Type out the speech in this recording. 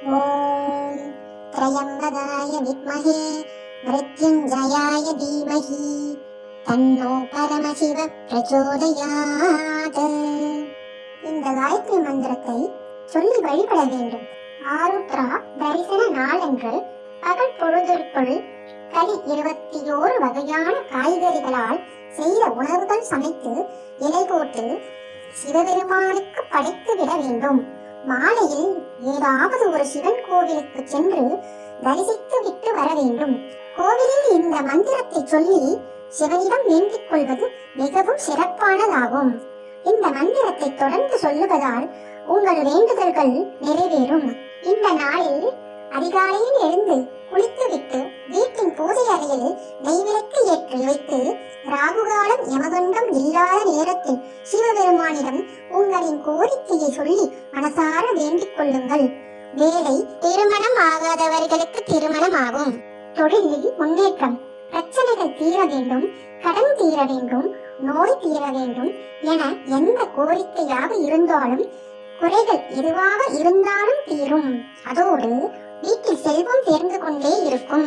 ஓம் த்ரயம்பகாய வித்மஹே மிருத்யுஞ்சயாய தீமஹி தன்னோ பரமசிவ பிரச்சோதயாத். இந்த காயத்ரி மந்திரத்தை சொல்லி வழிபட வேண்டும். ஆருத்ரா தரிசன நாளன்று பகல் பொழுதிற்குள் களி 21 வகையான காய்கறிகளால் செய்த உணவுகள் சமைத்து இலை போட்டு சிவபெருமானுக்கு படைத்து விட வேண்டும். மாலையில் ஏதாவது ஒரு சிவன் கோவிலுக்கு சென்று தரிசித்து விட்டு வர வேண்டும். கோவிலில் இந்த மந்திரத்தை சொல்லி சிவனிடம் வேண்டிக் கொள்வது மிகவும் சிறப்பானதாகும். இந்த மந்திரத்தை தொடர்ந்து சொல்லுவதால் உங்கள் வேண்டுதல்கள் நிறைவேறும். இந்த நாளில் அதிகாலையில் எழுந்து குளித்துவிட்டு வீட்டின் பூஜை அறையில் நெய்விளக்கு ஏற்றி வைத்து ராகுகாலம் யமகண்டம் இல்லாத நேரத்தில் சிவபெருமானிடம் உங்களின் கோரிக்கையை சொல்லி மனசார வேண்டிக் கொள்ளுங்கள். வேலை திருமணம் ஆகாதவர்களுக்கு திருமணம் ஆகும். தொழிலில் முன்னேற்றம், பிரச்சனைகள் தீர வேண்டும், கடன் தீர வேண்டும், நோய் தீர வேண்டும் என எந்த கோரிக்கையாக இருந்தாலும் குறைகள் எதுவாக இருந்தாலும் தீரும். அதோடு வீட்டில் செல்வம் சேர்ந்து கொண்டே இருக்கும்.